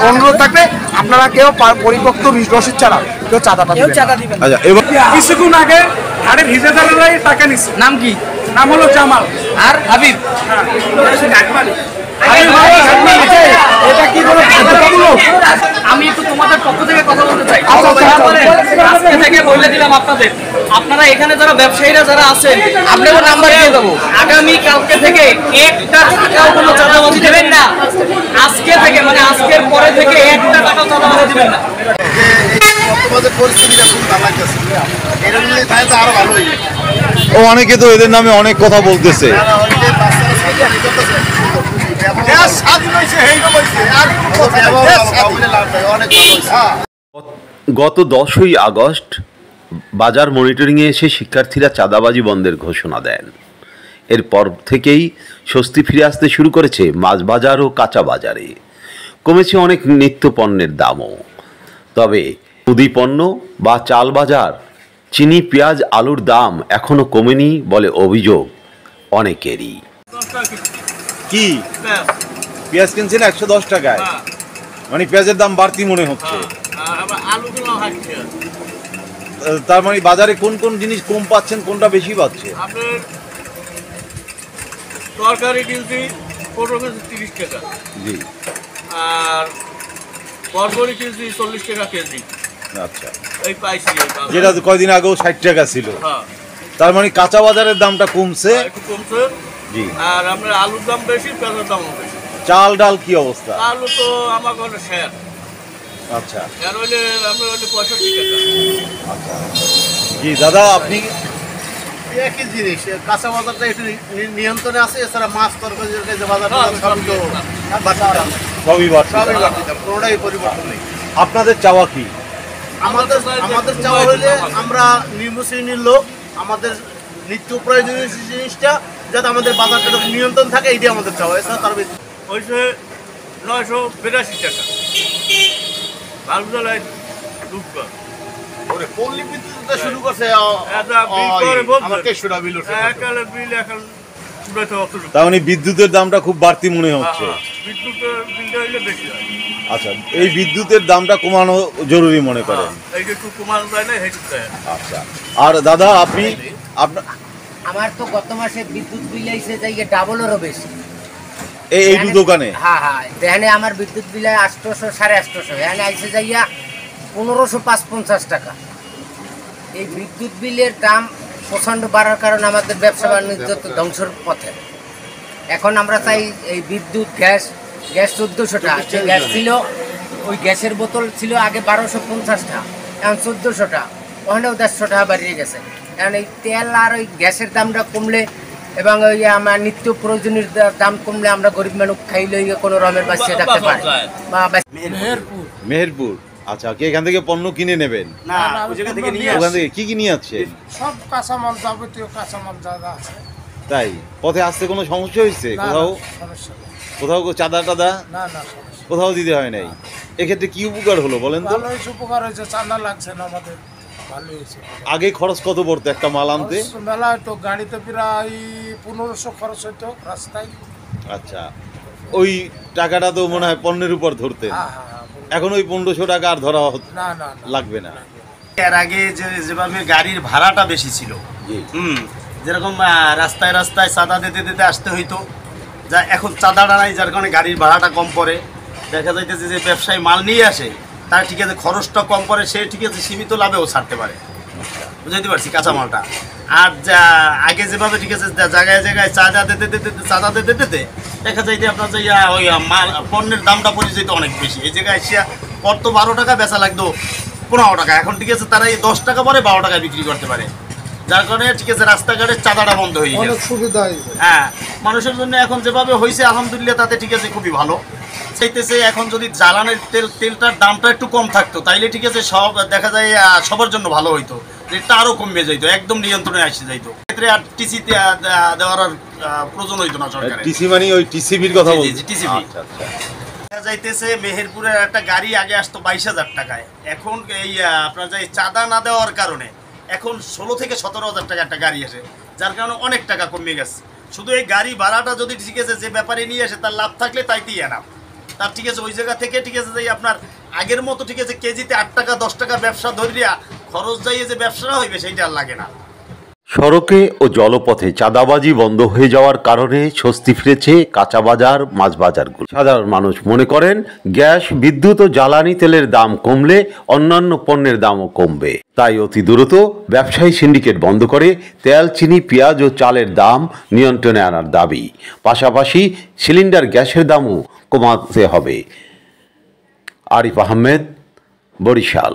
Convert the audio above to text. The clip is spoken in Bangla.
অনুরোধ থাকবে আপনারা কেউ পরিপক্ক রসিদ ছাড়া কেউ চাঁদাটা দিবেন। আচ্ছা, এবার কিছুক্ষণ আগে হাড়ের হিজেদাররাই টাকা নিচ্ছে। নাম কি? নাম হলো জামাল আর হাবিব। এটা কি কোনো বাধ্যতামূলক? আমি একটু তোমাদের পক্ষ থেকে কথা বলতে চাই। আজকে থেকে বলে দিলাম আপনাদের, আপনারা এখানে যারা ব্যবসায়ীরা যারা আছেন আপনাদের নাম্বার দিয়ে দেবো। আগামী কালকে থেকে একটা টাকাও কোনো চাঁদাবাজি দেবেন না। আজকে থেকে মানে আজকের পরে থেকে একটা টাকাও চাঁদাবাজি দেবেন না। ও অনেকে তো এদের নামে অনেক কথা বলতেছে। গত 10ই আগস্ট বাজার মনিটরিংয়ে এসে শিক্ষার্থীরা চাঁদাবাজি বন্ধের ঘোষণা দেন। এরপর থেকেই স্বস্তি ফিরে আসতে শুরু করেছে মাছ বাজার ও কাঁচা বাজারে। কমেছে অনেক নিত্য পণ্যের দামও। তবে মুদি পণ্য বা চাল বাজার, চিনি, পেঁয়াজ, আলুর দাম এখনও কমেনি বলে অভিযোগ অনেকেরই। কি পেঁয়াজ কিনছেন 110 টাকায়? মানে পেঁয়াজের দাম বাড়তি মনে হচ্ছে। তার মানে বাজারে কোন কোন জিনিস কম পাচ্ছেন, কোনটা বেশি পাচ্ছে? তরকারি কিনছি 30 টাকা, জি, আর বরবরি কিনছি 40 টাকা কেজি। আচ্ছা, এই পাইছি, যেটা কয়দিন আগেও 60 টাকা ছিল। তার মানে কাঁচা বাজারের দামটা কমছে, একটু কমছে। জি, আর আমরা আলুর দাম বেশি, পেঁয়াজের দামও বেশি। চাল ডাল কি অবস্থা? আলু তো আমার ঘরে শেয়ার। আচ্ছা, আর হইলে আমরা হইলে 65 টাকা। আচ্ছা, জি দাদা, আপনি একই জিনিস, কাঁচা বাজারটা একটু নিয়ন্ত্রণে আছে, এছাড়া মাছ তরকারি যে বাজার সবই বাড়ছে, কোনোটাই পরিবর্তন নেই। আপনাদের চাওয়া কি? আমাদের চাওয়া হইলে আমরা নিম্ন শ্রেণীর লোক, আমাদের নিত্য প্রয়োজনীয় জিনিসটা যাতে আমাদের বাজারটা নিয়ন্ত্রণ থাকে, এইটাই আমাদের চাওয়া। এছাড়া তার বেশি হয়েছে 982 টাকা। বালুজলায় দুঃখ পল্লী বিদ্যুৎ শুরু করছে, তার মানে বিদ্যুতের দামটা খুব বাড়তি মনে হচ্ছে। বিদ্যুতের বিলটা হইলে বেশি হয়। আচ্ছা, এই বিদ্যুতের দামটা কমানো জরুরি মনে করেন? এইটা একটু কমানো যায় না, হেঁটে। আচ্ছা, আর দাদা আপনি আমার তো গত মাসে বিদ্যুৎ বিল আইছে যাই ডাবলেরও বেশি। এই দোকানে? হ্যাঁ হ্যাঁ, এখানে আমার বিদ্যুৎ বিল 800 850, এখানে আইসে যাইয়া 1550 টাকা। এই বিদ্যুৎ বিলের দাম প্রচণ্ড বাড়ার কারণে আমাদের ব্যবসা বাণিজ্য তো ধ্বংসের পথে। এখন আমরা চাই এই বিদ্যুৎ, গ্যাস 1400 টাকা গ্যাস ছিল, ওই গ্যাসের বোতল ছিল আগে 1250 টাকা, এখন 1400 টাকা, ওখানেও 150 টাকা বাড়িয়ে গেছে। এখন এই তেল আর ওই গ্যাসের দামটা কমলে এবং ওই আমার নিত্য প্রয়োজনীয় দাম কমলে আমরা গরিব মানুষ খাইলে কোনো রমের বাঁচিয়ে থাকতে পারি। মেহেরপুর। আচ্ছা, কি এখান থেকে পণ্য কিনে নেবেন? না, ওখান থেকে কি কি নিয়ে যাচ্ছে? সব কাঁচামাল, যাবতীয় কাঁচামাল যা আছে। তাই পথে আসতে কোনো সমস্যা হয়েছে? কোথাও চাঁদা টাদা কোথাও দিতে হয় নাই? এক্ষেত্রে কি উপকার হলো বলেন তো? উপকার হয়েছে, চাঁদা লাগছে না আমাদের, ভালো হয়েছে। আগে খরচ কত পড়তো একটা মাল আনতে? মেলা তো গাড়িতে প্রায় 1500 খরচ হইতো রাস্তায়। আচ্ছা, ওই টাকাটা তো মনে হয় পণ্যের উপর ধরতেন। এখন ওই 1500 টাকা আর ধরা লাগবে না। এর আগে যেভাবে গাড়ির ভাড়াটা বেশি ছিল, যেরকম রাস্তায় রাস্তায় চাঁদা দিতে দিতে আসতে হইতো, যা এখন চাঁদাটা নাই, যার কারণে গাড়ির ভাড়াটা কম পড়ে। দেখা যাইতেছে যে ব্যবসায়ী মাল নিয়ে আসে, তার ঠিক আছে খরচটা কম পড়ে, সে ঠিক আছে সীমিত লাভেও ছাড়তে পারে, বুঝাইতে পারছি কাঁচামালটা। আর যা আগে যেভাবে ঠিক আছে জায়গায় জায়গায় চাঁদা দিতে দিতে দেখা যায় যে আপনার যে ওই মাল পণ্যের দামটা পড়ে যেত অনেক বেশি। এই জায়গায় এসে কত 12 টাকা বেচা লাগতো 15 টাকা, এখন ঠিক আছে তারা এই 10 টাকা পরে 12 টাকায় বিক্রি করতে পারে, যার কারণে ঠিক আছে রাস্তাঘাটের চাঁদাটা বন্ধ হয়ে গেছে, সুবিধা হয়েছে। হ্যাঁ, মানুষের জন্য এখন যেভাবে হয়েছে আলহামদুলিল্লাহ, তাতে ঠিক আছে খুবই ভালো চাইতেছে। এখন যদি জ্বালানির তেলটার দামটা একটু কম থাকতো তাইলে ঠিক আছে সব দেখা যায় সবার জন্য ভালো হইতো, রেটটা আরও কমে যাইতো, একদম নিয়ন্ত্রণে আসে যাইতো। ক্ষেত্রে আর টিসি দেওয়ার আর প্রয়োজন হইতো না সরকারের। টিসি মানে ওই টিসিবির কথা বলছি। টিসিবি দেখা যাইতেছে মেহেরপুরের একটা গাড়ি আগে আসতো 22,000 টাকায়, এখন এই আপনার যে চাঁদা না দেওয়ার কারণে এখন 16 থেকে 17,000 টাকা একটা গাড়ি আসে, যার কারণে অনেক টাকা কমে গেছে। শুধু এই গাড়ি ভাড়াটা যদি ঠিক আছে যে ব্যাপারে নিয়ে আসে তার লাভ থাকলে তাইতেই এনাফ। তার ঠিক আছে ওই জায়গা থেকে ঠিক আছে যে আপনার আগের মতো ঠিক আছে কেজিতে 8 টাকা 10 টাকা ব্যবসা ধরিয়া খরচ যাইয়ে যে ব্যবসাটা হইবে সেইটা আর লাগে না। সড়কে ও জলপথে চাঁদাবাজি বন্ধ হয়ে যাওয়ার কারণে স্বস্তি ফিরেছে কাঁচা বাজার, মাছ বাজারগুলো। সাধারণ মানুষ মনে করেন গ্যাস, বিদ্যুৎ ও জ্বালানি তেলের দাম কমলে অন্যান্য পণ্যের দামও কমবে। তাই অতি দ্রুত ব্যবসায়ী সিন্ডিকেট বন্ধ করে তেল, চিনি, পেঁয়াজ ও চালের দাম নিয়ন্ত্রণে আনার দাবি। পাশাপাশি সিলিন্ডার গ্যাসের দামও কমাতে হবে। আরিফ আহমেদ, বরিশাল।